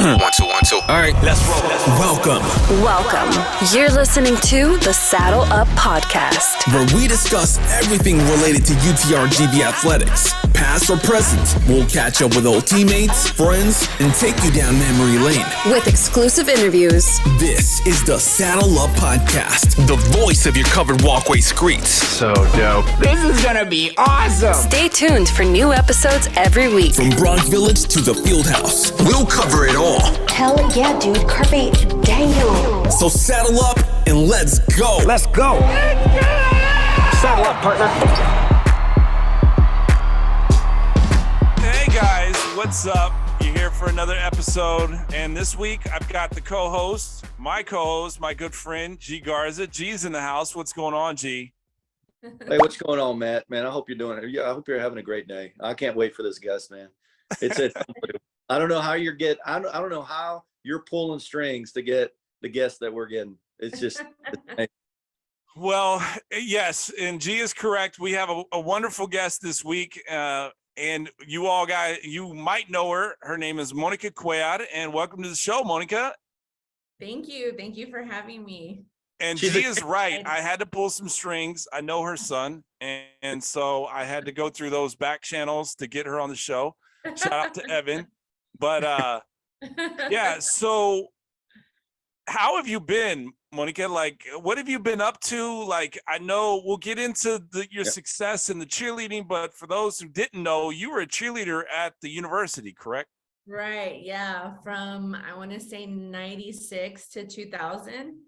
One, two, one, two. All right, let's roll. Welcome. You're listening to the Saddle Up Podcast, where we discuss everything related to UTRGV athletics, past or present. We'll catch up with old teammates, friends, and take you down memory lane with exclusive interviews. This is the Saddle Up Podcast, the voice of your covered walkway streets. So dope. This is gonna be awesome. Stay tuned for new episodes every week. From Bronx Village to the Fieldhouse, we'll cover it all. Hell yeah, dude. Carpe diem. So saddle up and let's go. Let's go. Saddle up, partner. Hey guys, what's up? You're here for another episode, and this week I've got the co-host, my good friend G Garza. G's in the house. What's going on, G? Hey, what's going on, Matt? Man, I hope you're doing it. Yeah, I hope you're having a great day. I can't wait for this guest, man. I don't know how I don't know how you're pulling strings to get the guests that we're getting. It's just well, yes, and G is correct. We have a wonderful guest this week, and you might know her. Her name is Monica Cuellar, and welcome to the show, Monica. Thank you for having me. And G is right. I had to pull some strings. I know her son, and so I had to go through those back channels to get her on the show. Shout out to Evan. But yeah, so how have you been, Monica? Like, what have you been up to? Like, I know we'll get into your success in the cheerleading, but for those who didn't know, you were a cheerleader at the university, correct? Right, yeah, from I want to say 96 to 2000.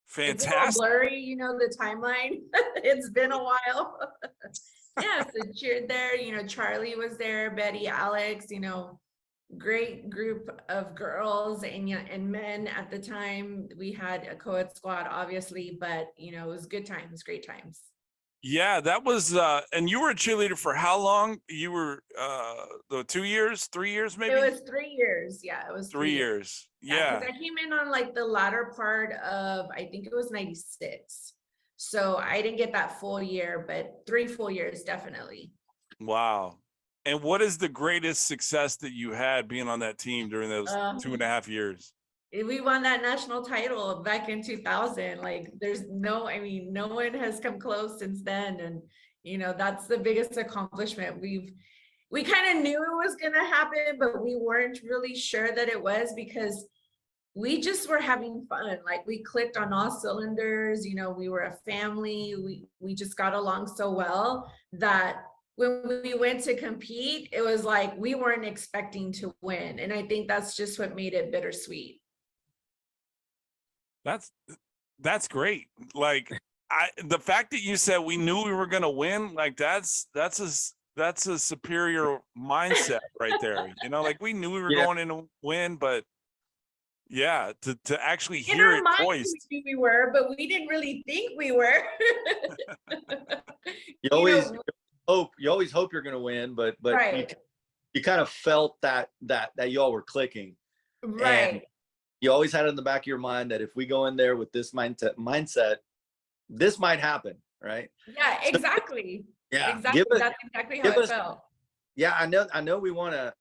Fantastic. It's a little blurry, the timeline. It's been a while. Yeah, so cheered there. Charlie was there, Betty, Alex. Great group of girls and men at the time. We had a co-ed squad, obviously, but it was good times, great times. Yeah, that was and you were a cheerleader for how long? You were 2 years, 3 years maybe? It was 3 years. Yeah, it was 3 years. Yeah. Because I came in on like the latter part of, I think it was 96. So I didn't get that full year, but 3 full years definitely. Wow. And what is the greatest success that you had being on that team during those 2.5 years? We won that national title back in 2000. Like no one has come close since then. And, that's the biggest accomplishment. We kind of knew it was going to happen, but we weren't really sure that it was because we just were having fun. Like we clicked on all cylinders, we were a family. We just got along so well that when we went to compete, it was like we weren't expecting to win. And I think that's just what made it bittersweet. That's great. Like the fact that you said we knew we were going to win, like that's a superior mindset right there. Like we knew we were going in to win, but yeah, to actually hear it voiced. We knew we were, but we didn't really think we were. You always hope you're going to win, but right. you kind of felt that y'all were clicking. Right. And you always had it in the back of your mind that if we go in there with this mindset, this might happen, right? Yeah, exactly. Yeah, exactly. That's exactly how it felt. Yeah, I know we want to,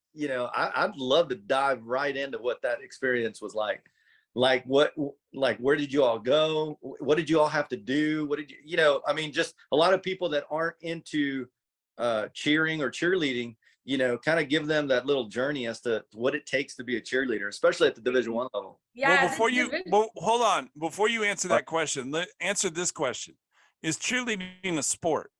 I'd love to dive right into what that experience was like. Like where did you all go? What did you all have to do? What did you, just a lot of people that aren't into cheering or cheerleading, kind of give them that little journey as to what it takes to be a cheerleader, especially at the Division I level. Yeah. Hold on. Before you answer that question, answer this question. Is cheerleading a sport?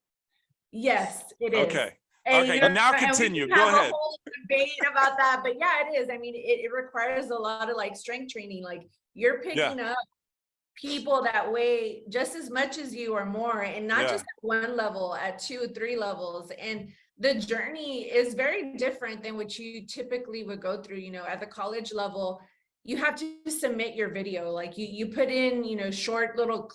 Yes, it is. Okay. And now continue. Go ahead. A whole debate about that, but yeah, it is. It requires a lot of like strength training. Like you're picking up people that weigh just as much as you or more, and not just at one level, at 2 or 3 levels. And the journey is very different than what you typically would go through. At the college level, you have to submit your video. Like you put in, short little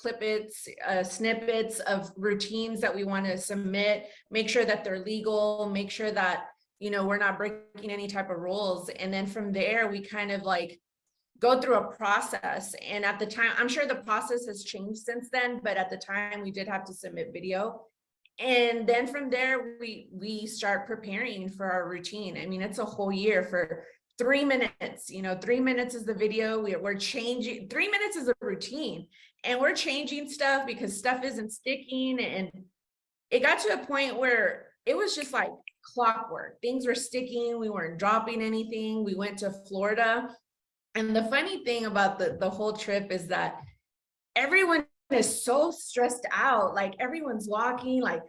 snippets of routines that we want to submit, make sure that they're legal, make sure that, we're not breaking any type of rules. And then from there, we kind of like go through a process. And at the time, I'm sure the process has changed since then, but at the time we did have to submit video. And then from there, we start preparing for our routine. It's a whole year for 3 minutes, 3 minutes is the video. We're changing, 3 minutes is a routine, and we're changing stuff because stuff isn't sticking. And it got to a point where it was just like clockwork. Things were sticking. We weren't dropping anything. We went to Florida. And the funny thing about the whole trip is that everyone is so stressed out. Like everyone's walking, like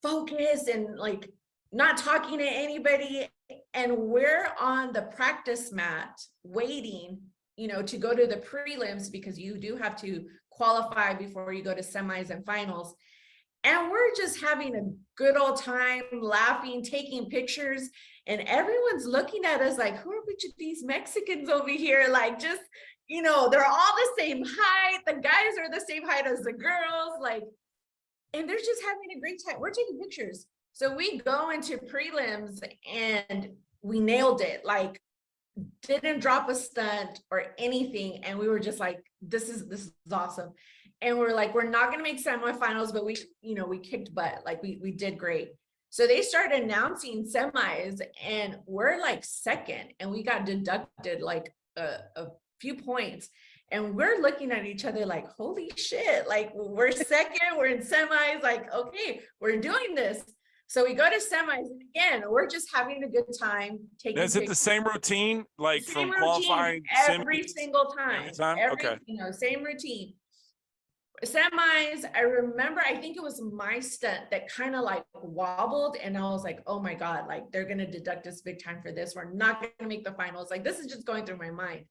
focused and like not talking to anybody. And we're on the practice mat waiting, to go to the prelims, because you do have to qualify before you go to semis and finals. And we're just having a good old time, laughing, taking pictures, and everyone's looking at us like, who are a bunch of these Mexicans over here? Like, just, they're all the same height. The guys are the same height as the girls, like, and they're just having a great time. We're taking pictures. So we go into prelims and we nailed it, like didn't drop a stunt or anything. And we were just like, this is awesome. And we're like, we're not going to make semifinals, but we kicked butt. Like we did great. So they started announcing semis and we're like second, and we got deducted like a few points. And we're looking at each other like, holy shit, like we're second, we're in semis, like, okay, we're doing this. So we go to semis, and again, we're just having a good time. Is it the same routine, like same from qualifying? Every single time. Every time? Okay. Same routine. Semis, I remember, I think it was my stunt that kind of like wobbled, and I was like, oh my God, like they're going to deduct us big time for this. We're not going to make the finals. Like, this is just going through my mind.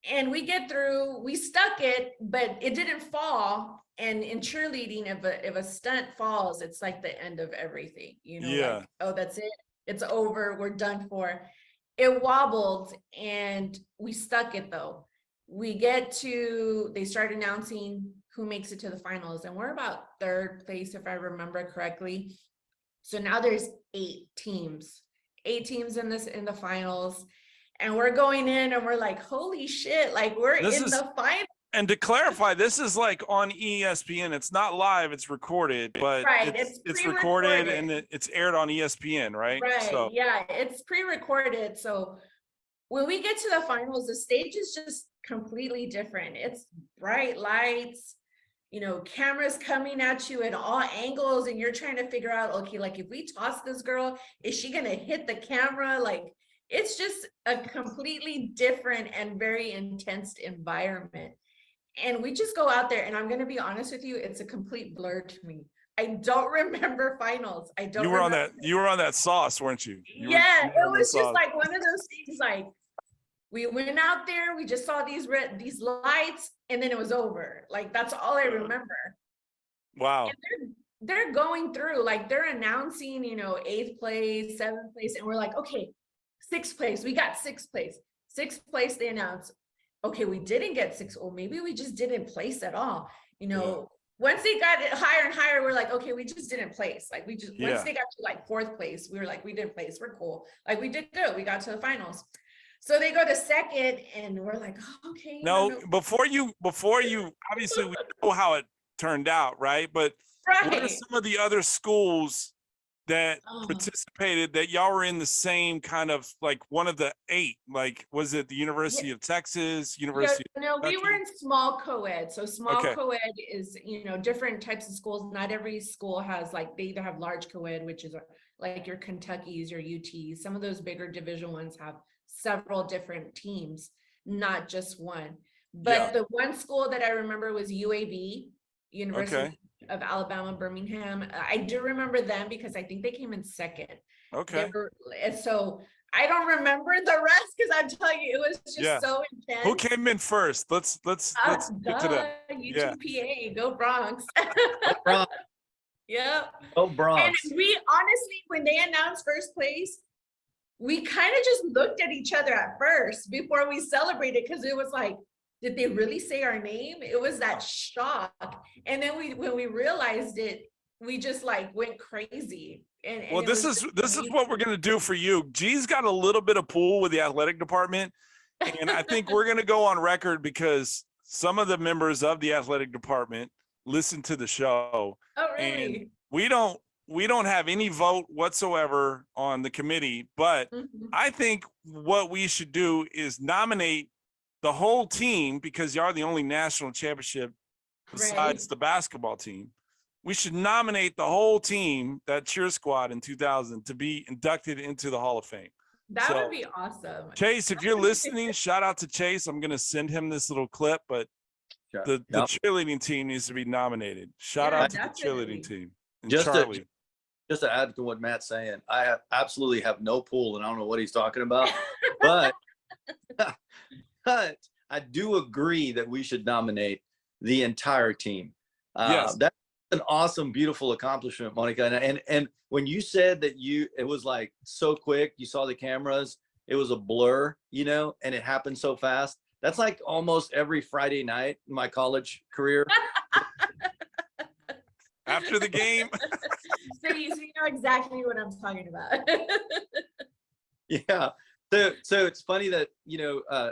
And we get through, we stuck it, but it didn't fall. And in cheerleading, if a stunt falls, it's like the end of everything, Yeah. like, oh, that's it. It's over. We're done for. It wobbled and we stuck it though. They start announcing who makes it to the finals, and we're about third place, if I remember correctly. So now there's 8 teams in the finals, and we're going in and we're like, holy shit, like we're in the final. And to clarify, this is like on ESPN. It's not live, it's recorded, but right. it's recorded and it's aired on ESPN, right? Right. So. Yeah, it's pre-recorded. So when we get to the finals, the stage is just completely different. It's bright lights, cameras coming at you at all angles, and you're trying to figure out, okay, like if we toss this girl, is she gonna hit the camera? Like, it's just a completely different and very intense environment. And we just go out there, and I'm going to be honest with you, it's a complete blur to me. I don't remember finals. You were on that sauce, weren't you? It was just like one of those things, like we went out there, we just saw these lights, and then it was over. Like, that's all I remember. Wow. And they're going through, like they're announcing, 8th place, 7th place, and we're like, okay, 6th place. We got 6th place. 6th place, they announced. Okay, we didn't get 6th, or maybe we just didn't place at all. Once they got it higher and higher, we're like, okay, we just didn't place. Like once they got to like 4th place, we were like, we didn't place. We're cool. Like, we did good. We got to the finals. So they go to 2nd, and we're like, oh, okay. No, before you, obviously we know how it turned out, right? But what are some of the other schools that participated that y'all were in the same kind of, like one of the 8, like, was it the University of Texas, University? No, we were in small co-ed. So small co-ed is, different types of schools. Not every school has, like, they either have large co-ed, which is like your Kentuckys, your UTs. Some of those bigger Division ones have several different teams, not just one. But the one school that I remember was UAB, University of Alabama, Birmingham. I do remember them because I think they came in 2nd. Okay. So I don't remember the rest, because I'm telling you, it was just so intense. Who came in first? Let's get to that. UTPA, go Bronx. Bronx. Yep. Go Bronx. And we honestly, when they announced 1st place, we kind of just looked at each other at first before we celebrated, because it was like, did they really say our name? It was that shock. And then when we realized it, we just like went crazy. And well, this is what we're gonna do for you. G's got a little bit of pull with the athletic department, and I think we're gonna go on record because some of the members of the athletic department listen to the show. Oh, really? And we don't we don't have any vote whatsoever on the committee, but I think what we should do is nominate the whole team, because you are the only national championship besides the basketball team. We should nominate the whole team, that cheer squad in 2000, to be inducted into the Hall of Fame. That would be awesome. Chase, if you're listening, shout out to Chase. I'm going to send him this little clip, but the cheerleading team needs to be nominated. Shout out to the cheerleading team. And Charlie. Just to add to what Matt's saying, I absolutely have no pool, and I don't know what he's talking about, but I do agree that we should nominate the entire team. Yes. That's an awesome, beautiful accomplishment, Monica. And when you said that it was like so quick, you saw the cameras, it was a blur, and it happened so fast. That's like almost every Friday night in my college career. After the game. So you know exactly what I'm talking about. Yeah. So it's funny that,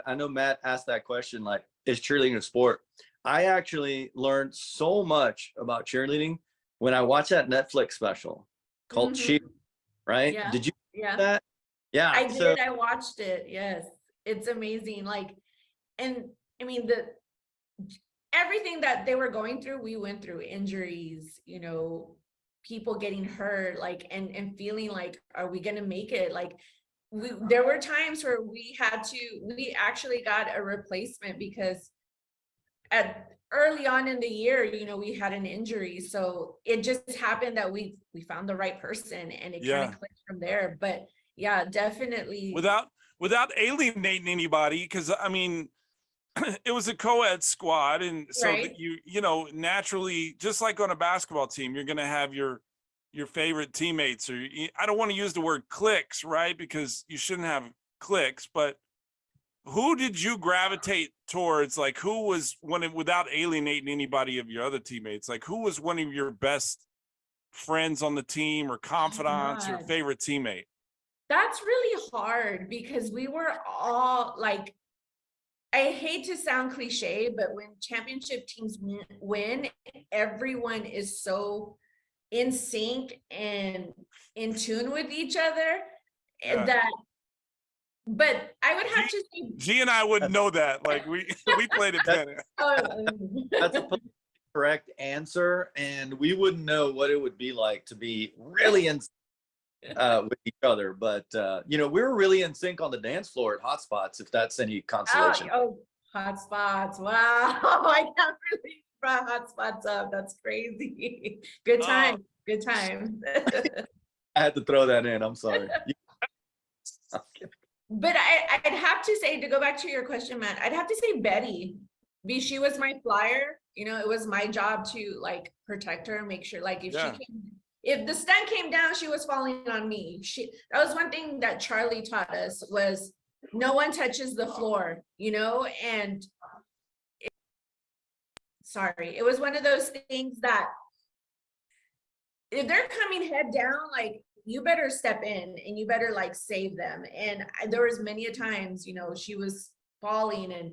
I know Matt asked that question, like, is cheerleading a sport? I actually learned so much about cheerleading when I watched that Netflix special called Cheer, right? Yeah. Did you see that? Yeah. I did. I watched it. Yes. It's amazing. Like, and I mean, everything that they were going through, we went through injuries, people getting hurt, like, and feeling like, are we going to make it? Like, there were times where we actually got a replacement because early on in the year, we had an injury. So it just happened that we found the right person, and it kind of clicked from there. But yeah, definitely. Without alienating anybody, because I mean, it was a co-ed squad, and so that you naturally, just like on a basketball team, you're going to have your favorite teammates, or I don't want to use the word cliques, right? Because you shouldn't have cliques, but who did you gravitate towards? Like, who was without alienating anybody of your other teammates, like who was one of your best friends on the team, or confidants, or favorite teammate? That's really hard, because we were all like, I hate to sound cliche, but when championship teams win, everyone is so in sync and in tune with each other but I would have to say G and I wouldn't know that. Like we played it better. That's a correct answer, and we wouldn't know what it would be like to be really in with each other. But we were really in sync on the dance floor at Hotspots, if that's any consolation. Hotspots! Wow, I can't really brought Hotspots up. That's crazy. Good time. Good time. I had to throw that in. I'm sorry. But I'd have to say, to go back to your question, Matt, I'd have to say Betty. She was my flyer. It was my job to like protect her and make sure, like, if the stunt came down, she was falling on me. That was one thing that Charlie taught us, was no one touches the floor, and it was one of those things that if they're coming head down, like, you better step in and you better like save them. And there was many a times, she was falling, and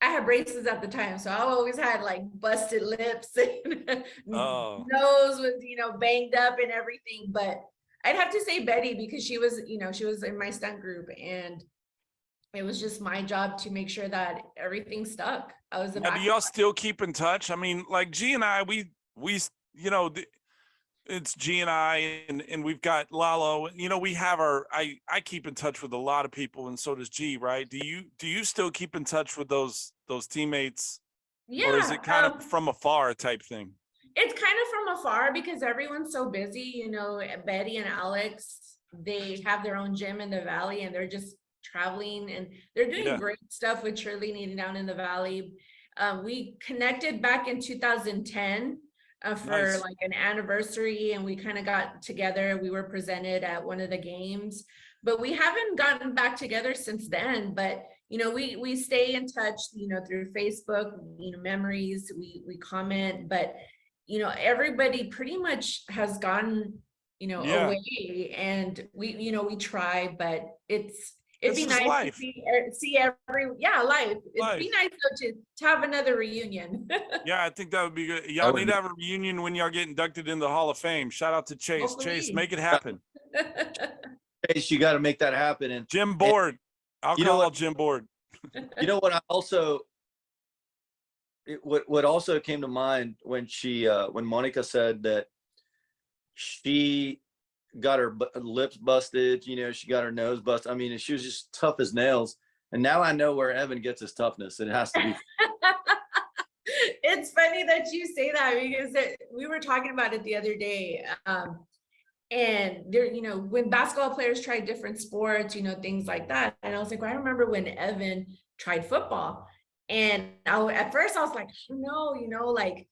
I had braces at the time, so I always had like busted lips and nose was, banged up and everything. But I'd have to say Betty, because she was in my stunt group, and it was just my job to make sure that everything stuck. I was. Do y'all still keep in touch? I mean, like G and I, we it's G and I, and we've got Lalo. We have I keep in touch with a lot of people, and so does G. Right? Do you still keep in touch with those teammates? Yeah. Or is it kind of from afar type thing? It's kind of from afar, because everyone's so busy. Betty and Alex, they have their own gym in the Valley, and they're just traveling, and they're doing great stuff with cheerleading down in the Valley. We connected back in 2010 for like an anniversary, and we kind of got together. We were presented at one of the games, but we haven't gotten back together since then. But we stay in touch, through Facebook, memories, we comment, but everybody pretty much has gone away, and we try, but It'd be This is nice life. to see every, life. It'd be Life. nice though to have another reunion. Yeah, I think that would be good. Y'all would need be- to have a reunion when y'all get inducted in the Hall of Fame. Shout out to Chase. Hopefully. Chase, make it happen. Chase, you got to make that happen. And Jim Board. I'll You know call what? Jim Board. you know what? What also came to mind when when Monica said that she got her lips busted, she got her nose busted. I mean, she was just tough as nails. And now I know where Evan gets his toughness. It has to be. It's funny that you say that because we were talking about it the other day. And there, when basketball players try different sports, things like that. And I was like, well, I remember when Evan tried football. And at first I was like, no, like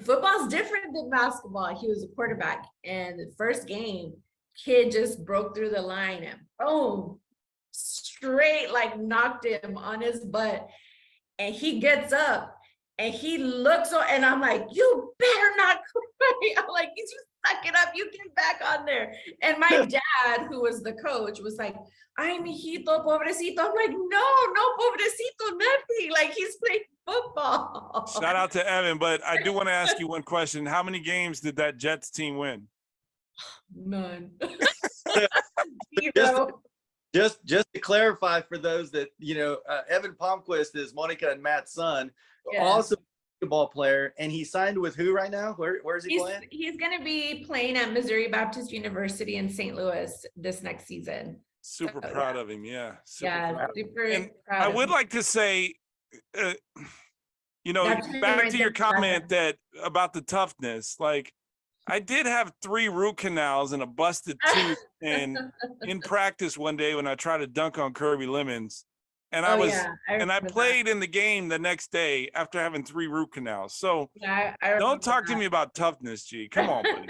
football's different than basketball. He was a quarterback. And the first game, kid just broke through the line and boom, straight like knocked him on his butt. And he gets up and he looks, and I'm like, you better not cry. I'm like, you suck it up, you get back on there. And my dad, who was the coach, was like, ay, mijito, pobrecito. I'm like, no, pobrecito, nothing. Like, he's playing football. Shout out to Evan, but I do want to ask you one question. How many games did that Jets team win? None. Just to clarify for those that, Evan Palmquist is Monica and Matt's son, awesome basketball player. And he signed with who right now? Where is he playing? He's going to be playing at Missouri Baptist University in St. Louis this next season. Super proud of him. Yeah. Super And proud I of would him. like to say, That's him back right to your there. comment that about the toughness, like I did have 3 root canals and a busted tooth in practice one day when I tried to dunk on Kirby Lemons. And I played in the game the next day after having 3 root canals. So don't talk to me about toughness, G. Come on, buddy.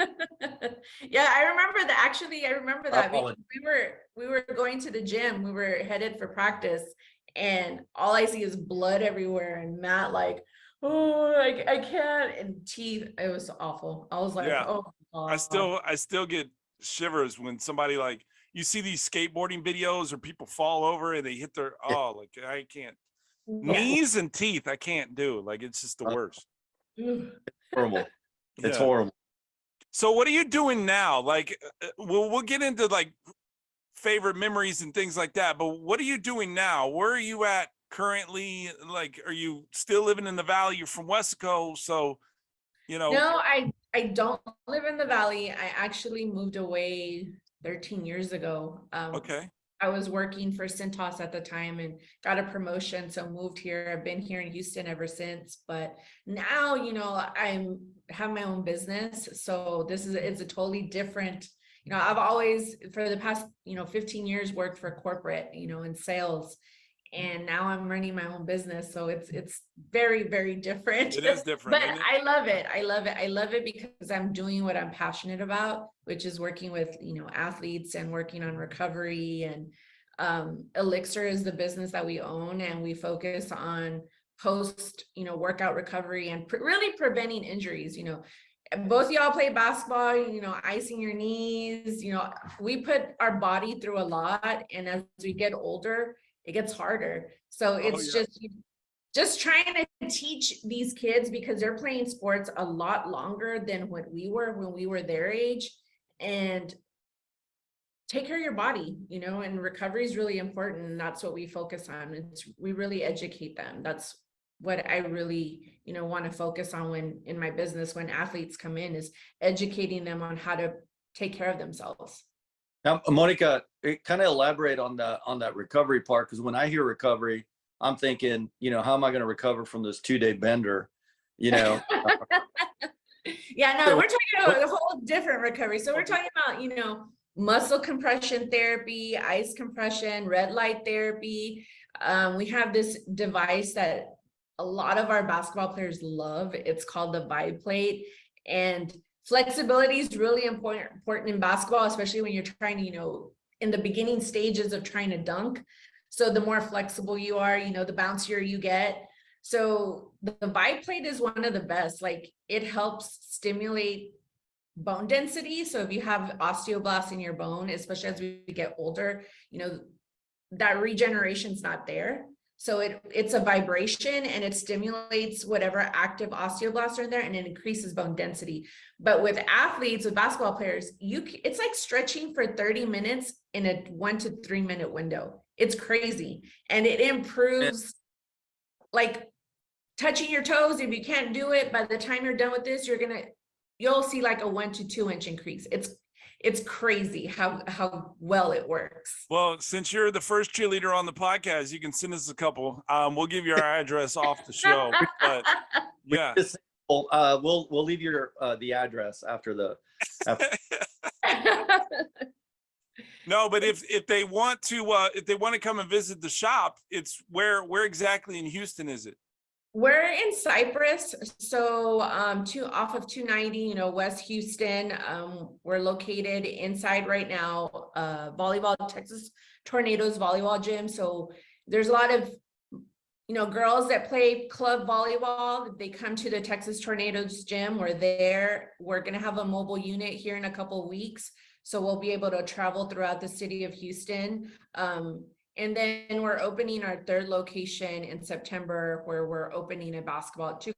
Yeah, I remember that. Actually, I remember that because we were going to the gym. We were headed for practice, and all I see is blood everywhere. And Matt, like, oh, I can't. And teeth. It was awful. I was like, oh God. I still get shivers when somebody, like, you see these skateboarding videos or people fall over and they hit their I can't. Knees and teeth I can't do. Like, it's just the worst. Horrible. It's horrible. So what are you doing now? Like, we'll get into like favorite memories and things like that, but what are you doing now? Where are you at currently? Like, are you still living in the Valley? You're from Wesco, so No, I don't live in the Valley. I actually moved away 13 years ago. Okay. I was working for Cintas at the time and got a promotion, so moved here. I've been here in Houston ever since, but now, I have my own business. So it's a totally different, I've always, for the past, 15 years worked for corporate, in sales. And now I'm running my own business. So it's very, very different. It is different. But I love it. I love it because I'm doing what I'm passionate about, which is working with, athletes and working on recovery. And Elixir is the business that we own, and we focus on post, workout recovery and really preventing injuries. Both of y'all play basketball, icing your knees, we put our body through a lot. And as we get older, it gets harder. So it's just trying to teach these kids, because they're playing sports a lot longer than what we were when we were their age, and take care of your body, and recovery is really important. And that's what we focus on. We really educate them. That's what I really, want to focus on when in my business, when athletes come in, is educating them on how to take care of themselves. Now, Monica, kind of elaborate on that recovery part, because when I hear recovery, I'm thinking, how am I going to recover from this 2-day bender? Yeah, no, we're talking about a whole different recovery. So we're talking about, muscle compression therapy, ice compression, red light therapy. We have this device that a lot of our basketball players love. It's called the Vibe Plate, and flexibility is really important in basketball, especially when you're trying to, in the beginning stages of trying to dunk. So the more flexible you are, the bouncier you get. So the Vibe Plate is one of the best. Like, it helps stimulate bone density. So if you have osteoblasts in your bone, especially as we get older, that regeneration's not there. So it's a vibration and it stimulates whatever active osteoblasts are in there and it increases bone density. But with athletes, with basketball players, it's like stretching for 30 minutes in a 1 to 3 minute window. It's crazy. And it improves like touching your toes. If you can't do it, by the time you're done with this, you'll see like a 1 to 2 inch increase. It's crazy how well it works. Well, since you're the first cheerleader on the podcast, you can send us a couple. We'll give you our address off the show. But yeah, we'll leave your the address after the. No, but if they want to come and visit the shop, it's where exactly in Houston is it? We're in Cypress, so off of 290, West Houston. We're located inside right now, volleyball, Texas Tornadoes volleyball gym. So there's a lot of, girls that play club volleyball. They come to the Texas Tornadoes gym. We're there. We're gonna have a mobile unit here in a couple of weeks, so we'll be able to travel throughout the city of Houston. And then we're opening our third location in September, where we're opening a basketball gym,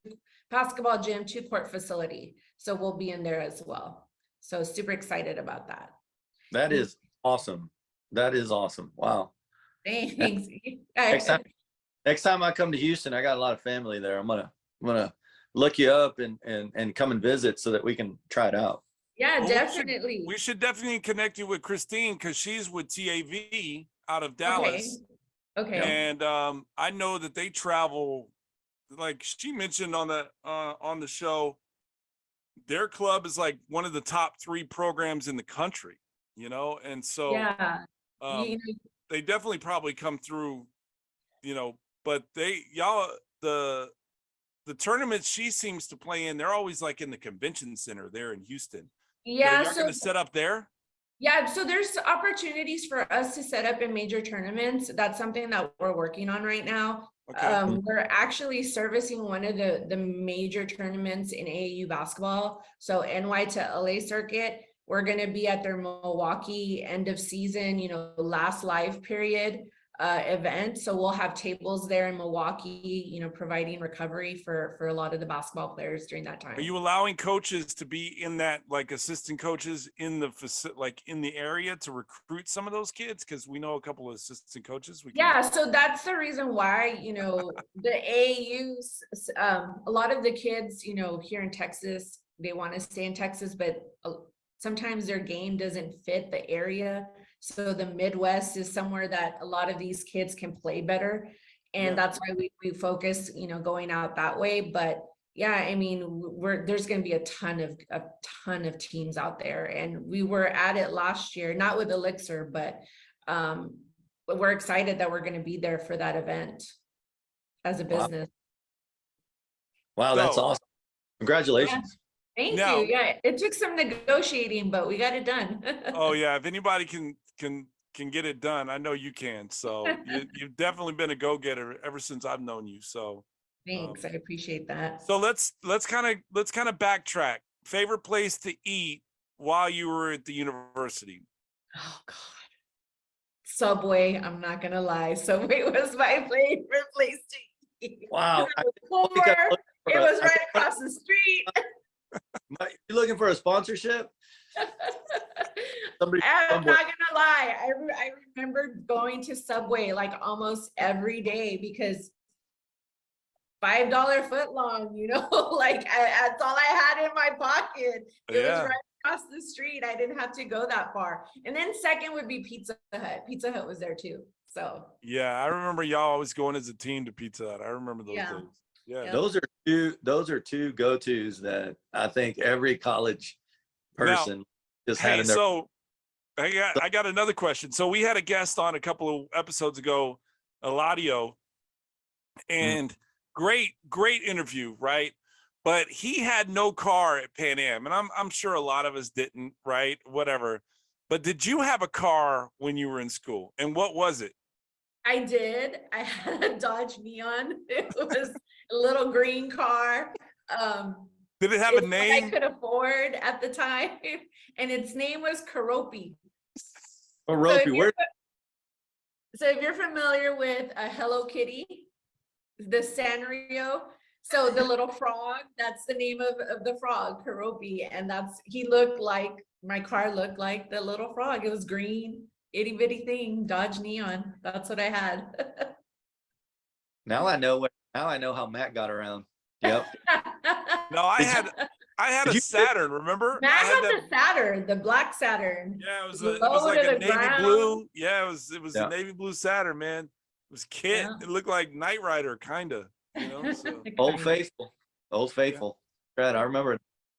2-court facility. So we'll be in there as well. So super excited about that. That is awesome. That is awesome. Wow. Thanks. Next time I come to Houston, I got a lot of family there. I'm gonna look you up and come and visit so that we can try it out. Yeah, Well, definitely. We should definitely connect you with Christine because she's with TAV out of Dallas. Okay. And I know that they travel, like she mentioned on the show, their club is like one of the top 3 programs in the country, and so Yeah. they definitely probably come through, but the tournaments she seems to play in, they're always like in the convention center there in Houston. Yeah. You're gonna set up there? Yeah, so there's opportunities for us to set up in major tournaments. That's something that we're working on right now. Okay. We're actually servicing one of the major tournaments in AAU basketball. So NY to LA circuit, we're going to be at their Milwaukee end of season, last live period event. So we'll have tables there in Milwaukee, providing recovery for a lot of the basketball players during that time. Are you allowing coaches to be in that, like assistant coaches in the in the area to recruit some of those kids? Because we know a couple of assistant coaches. Yeah, so that's the reason why, the AAUs, a lot of the kids, here in Texas, they want to stay in Texas, but sometimes their game doesn't fit the area. So the Midwest is somewhere that a lot of these kids can play better. And that's why we focus, going out that way. But yeah, I mean, there's going to be a ton of teams out there. And we were at it last year, not with Elixir, but we're excited that we're going to be there for that event as a business. Wow, that's awesome. Congratulations. Thank you. Yeah, it took some negotiating, but we got it done. Oh yeah, if anybody can get it done, I know you can. So you've definitely been a go-getter ever since I've known you. So thanks, I appreciate that. So let's kind of backtrack. Favorite place to eat while you were at the university? Oh God, Subway. I'm not gonna lie, Subway was my favorite place to eat. Wow. It was right across the street. You looking for a sponsorship? I'm not gonna lie. I remember going to Subway like almost every day because $5 foot long, like that's all I had in my pocket. It was right across the street. I didn't have to go that far. And then second would be Pizza Hut. Pizza Hut was there too. So yeah, I remember y'all always going as a team to Pizza Hut. I remember those days. Yeah, those are two go-tos that I think every college person just had in their. So I got another question. So we had a guest on a couple of episodes ago, Eladio, and great interview, right? But he had no car at Pan Am, and I'm sure a lot of us didn't, right? Whatever. But did you have a car when you were in school, and what was it? I did. I had a Dodge Neon. It was a little green car. Did it have a name? I could afford at the time, and its name was Karopi. Karopi, So if you're familiar with a Hello Kitty, the Sanrio, so the little frog, that's the name of the frog, Karopi, and he looked like, my car looked like the little frog. It was green, itty bitty thing, Dodge Neon. That's what I had. Now I know how Matt got around. Yep. No, I had a Saturn, remember? Matt I had that, the Saturn, the black Saturn. yeah, it Low was like to a the navy ground. blue. Yeah, it was Yeah. a navy blue Saturn, man. It was kit. Yeah. It looked like Knight Rider, kinda. You know, so Old Faithful. Old Faithful. Right. I remember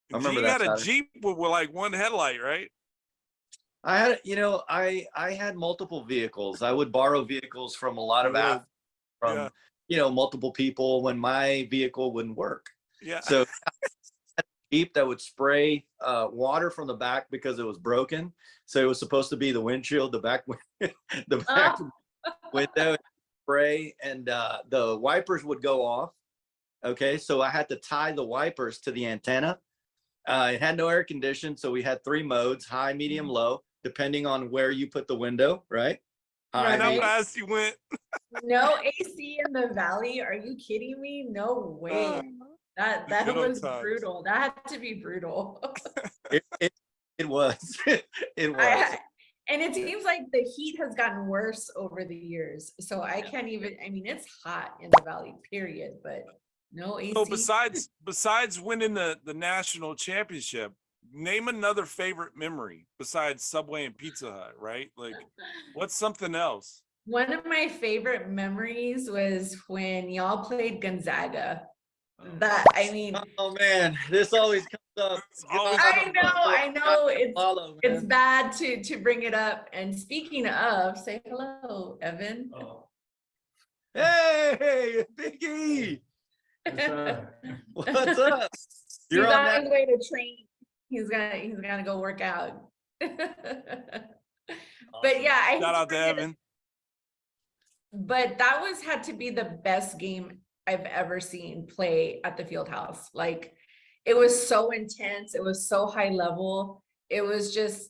you that had a Saturday. Jeep with like one headlight, right? I had, I had multiple vehicles. I would borrow vehicles from a lot of athletes, from, multiple people when my vehicle wouldn't work. Yeah. So Jeep that would spray water from the back because it was broken. So it was supposed to be the windshield, the back window spray, and the wipers would go off. Okay, so I had to tie the wipers to the antenna. It had no air condition, so we had 3 modes: high, medium, low, depending on where you put the window, right? And how fast you went. No AC in the valley. Are you kidding me? No way. That was brutal. That had to be brutal. It was. It was. And it seems like the heat has gotten worse over the years. So I can't even, I mean, it's hot in the valley, period, but no AC. So besides winning the national championship, name another favorite memory besides Subway and Pizza Hut, right? Like, what's something else? One of my favorite memories was when y'all played Gonzaga. That, I mean, oh man, this always comes up. I know it's bad to bring it up. And speaking of, say hello, Evan. Oh. Hey, Biggie. What's up? He's on his way to train. He's gonna go work out. But yeah, shout out to Evan. But that had to be the best game I've ever seen play at the field house. Like, it was so intense, it was so high level. It was the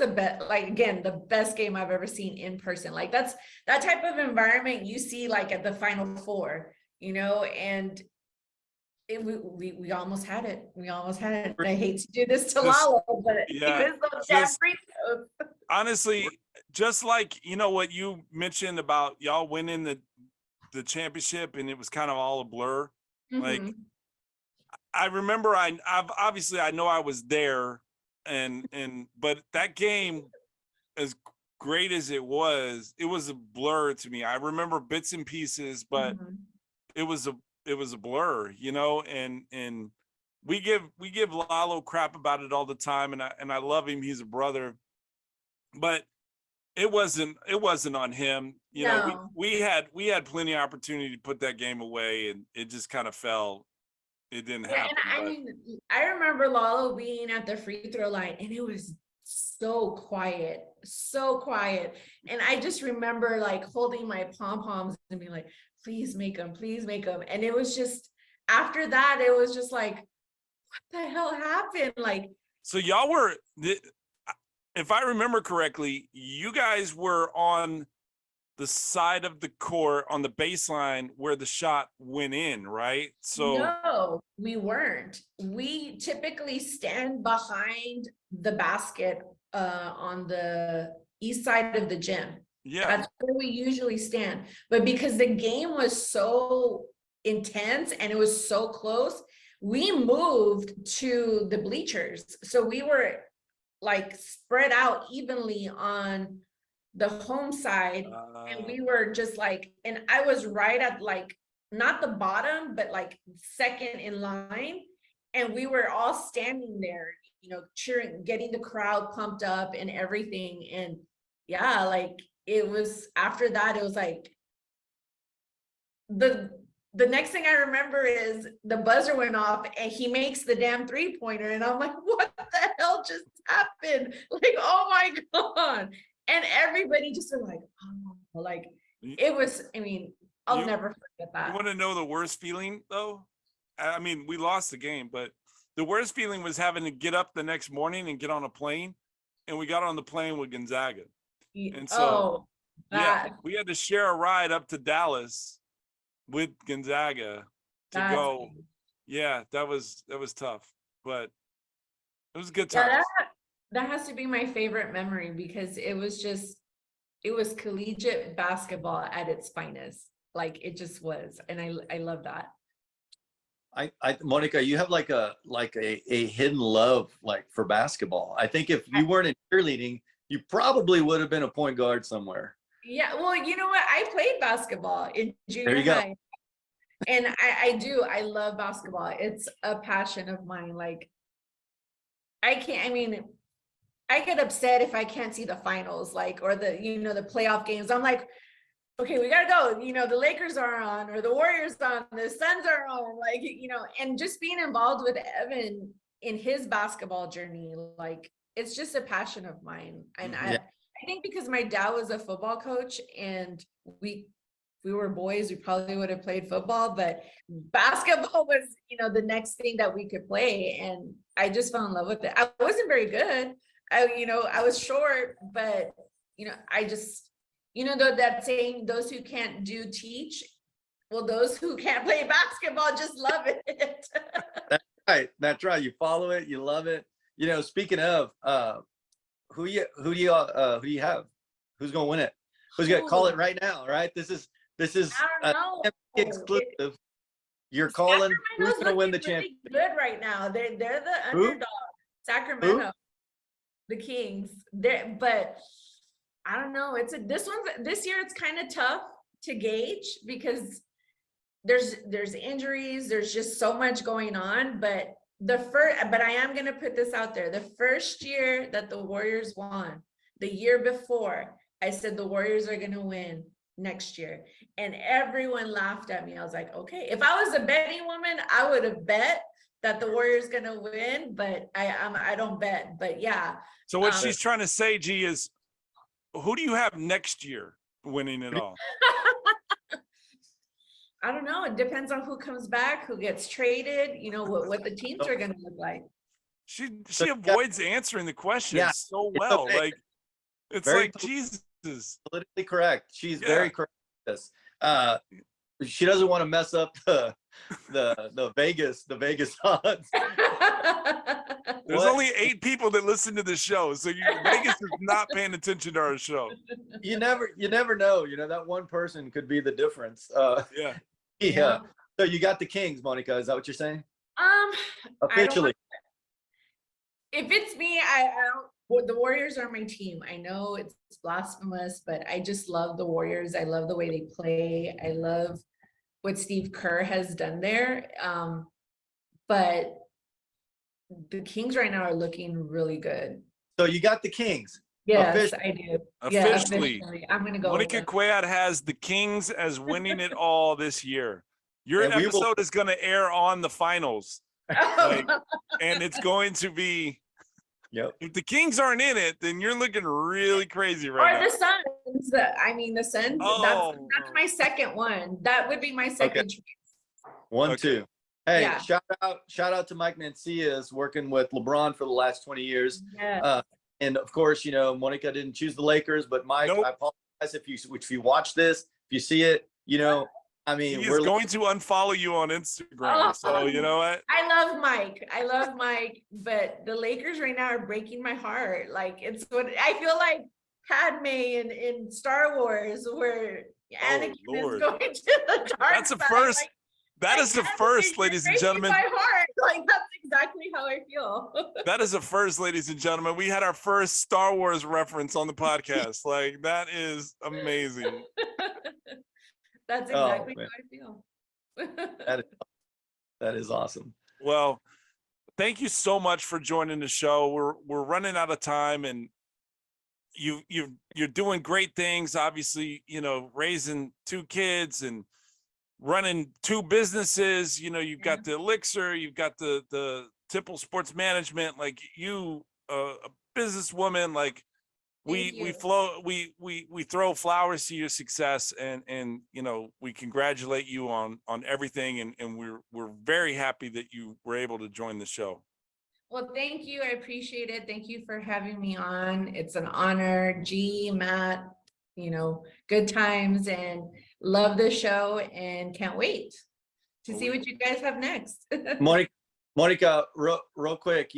best, like, again, the best game I've ever seen in person. Like, that's that type of environment you see like at the Final Four, and we almost had it. I hate to do this to Lalo, but honestly, just like, what you mentioned about y'all winning the championship and it was kind of all a blur. Mm-hmm. Like, I remember I've obviously I know I was there but that game, as great as it was a blur to me. I remember bits and pieces, but it was a blur, and we give Lalo crap about it all the time, and I love him. He's a brother, but it wasn't on him. We had plenty of opportunity to put that game away, and it just kind of fell. It didn't happen. And I remember Lalo being at the free throw line, and it was so quiet. And I just remember like holding my pom-poms and being like, please make them. And it was just, after that, it was just like, what the hell happened? Like, so y'all were, if I remember correctly, you guys were on the side of the court on the baseline where the shot went in, right? So no, we weren't. We typically stand behind the basket on the east side of the gym. Yeah, that's where we usually stand. But because the game was so intense and it was so close, we moved to the bleachers. So we were like spread out evenly on the home side, and we were just like, and I was right at like, not the bottom, but like second in line. And we were all standing there, cheering, getting the crowd pumped up and everything. And yeah, like, it was, after that, it was like, the next thing I remember is the buzzer went off and he makes the damn 3-pointer. And I'm like, what the hell just happened? Like, oh my God. And everybody just were like, oh, like, it was, I mean, I'll never forget that. You want to know the worst feeling though? I mean, we lost the game, but the worst feeling was having to get up the next morning and get on a plane. And we got on the plane with Gonzaga. And so, that we had to share a ride up to Dallas with Gonzaga to that's go. Yeah, that was tough, but it was a good yeah, time. that has to be my favorite memory because it was collegiate basketball at its finest. Like it just was. And I love that. Monica, you have like a hidden love like for basketball. I think if you weren't in cheerleading, you probably would have been a point guard somewhere. Yeah, well, you know what? I played basketball in junior high. And I love basketball. It's a passion of mine. Like I get upset if I can't see the finals, like, or the, the playoff games. I'm like, okay, we gotta go. The Lakers are on, or the Warriors on, the Suns are on, like, and just being involved with Evan in his basketball journey, like, it's just a passion of mine. And I think because my dad was a football coach and if we were boys, we probably would have played football, but basketball was, the next thing that we could play. And I just fell in love with it. I wasn't very good. I was short, but, I just, that saying, those who can't do teach. Well, those who can't play basketball just love it. That's right. You follow it, you love it. Speaking of, who do you have? Who's gonna win it? Who's gonna call it right now? Right. This is exclusive. You're calling who's gonna win the championship. Good right now. They're the underdog. Sacramento, the Kings. But I don't know. This year it's kind of tough to gauge because there's injuries. There's just so much going on. But I am gonna put this out there. The first year that the Warriors won, the year before, I said the Warriors are gonna win next year, and everyone laughed at me. I was like, okay, if I was a betting woman, I would have bet that the Warriors gonna win, but I don't bet. But yeah. So what she's trying to say, G, is who do you have next year winning it all? I don't know. It depends on who comes back, who gets traded, what the teams are going to look like. She avoids answering the question so well. Okay. Like, it's very like, Jesus. Politically correct. She's very correct with this. She doesn't want to mess up the Vegas odds. There's only 8 people that listen to the show, so Vegas is not paying attention to our show. You never know. That one person could be the difference. Yeah. So you got the Kings, Monica. Is that what you're saying? Officially. If it's me, the Warriors are my team. I know it's blasphemous, but I just love the Warriors. I love the way they play. I love what Steve Kerr has done there. But the Kings right now are looking really good. So you got the Kings. Yes, officially. I do. Officially. Yeah, I'm going to go. Monica Cuellar has the Kings as winning it all this year. Your episode is going to air on the finals. And it's going to be, if the Kings aren't in it, then you're looking really crazy right now. Or the Suns. The Suns. Oh. That's my second one. That would be my second choice. 1, 2. Hey, shout out to Mike Mancias, working with LeBron for the last 20 years. Yes. And of course, Monica didn't choose the Lakers, but Mike, I apologize if you watch this, if you see it, he is going to unfollow you on Instagram. So you know what? I love Mike, but the Lakers right now are breaking my heart. Like it's what I feel like Padme in Star Wars, where Anakin is going to the dark That's a side. first. Like, that is the first, ladies and gentlemen. My heart. Like that's exactly how I feel. That is a first, ladies and gentlemen. We had our first Star Wars reference on the podcast. Like that is amazing. That's exactly how I feel. That is awesome. Well, thank you so much for joining the show. We're running out of time, and you're doing great things. Obviously, raising 2 kids and running 2 businesses. You've got the Elixir, you've got the Tipple Sports Management. Like you, a businesswoman. Like we throw flowers to your success, and we congratulate you on everything, and we're very happy that you were able to join the show. Well, thank you. I appreciate it. Thank you for having me on. It's an honor. G, Matt, good times, and love the show and can't wait to see what you guys have next. Monica, real quick,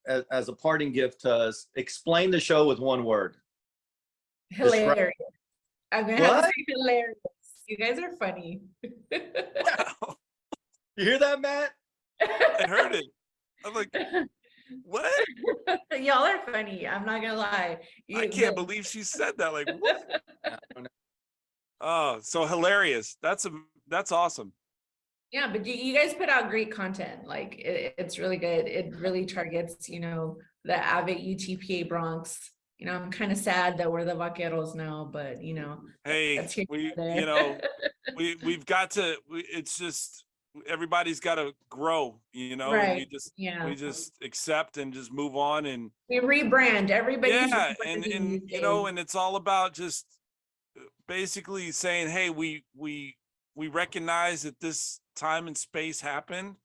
as a parting gift to us, explain the show with one word. Hilarious. I'm gonna have to say hilarious. You guys are funny. You hear that, Matt? I heard it. I'm like, what? Y'all are funny. I'm not gonna lie. I can't believe she said that. Like, what? Oh, so hilarious. That's awesome. Yeah, but you guys put out great content. Like it's really good. It really targets, the avid UTPA Bronx. I'm kind of sad that we're the Vaqueros now, but hey, we've got to. It's just everybody's got to grow. Right. We just accept and just move on and we rebrand. Everybody's and and it's all about just basically saying, hey, we recognize that this time and space happened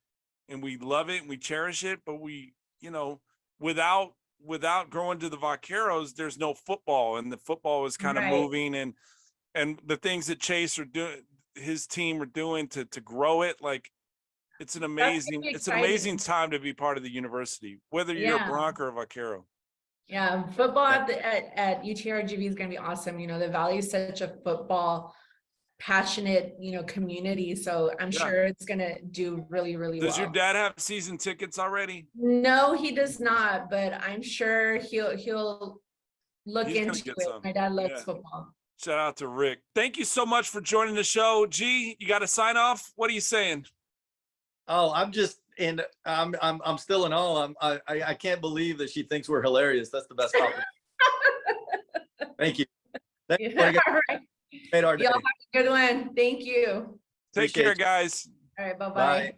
and we love it and we cherish it, but we, without growing to the Vaqueros, there's no football, and the football is kind of moving, and the things that Chase his team are doing to grow it, like it's an amazing time to be part of the university, whether you're a Bronc or a Vaquero. Yeah, football at UTRGV is going to be awesome. The Valley is such a football passionate, community. So I'm sure it's going to do really, really well. Does your dad have season tickets already? No, he does not, but I'm sure he'll look into it. My dad loves football. Shout out to Rick. Thank you so much for joining the show. G, you got to sign off. What are you saying? Oh, I'm still in awe. I can't believe that she thinks we're hilarious. That's the best compliment. Thank you. All right. Made our day. Y'all have a good one. Thank you. Take care, guys. All right. Bye-bye. Bye.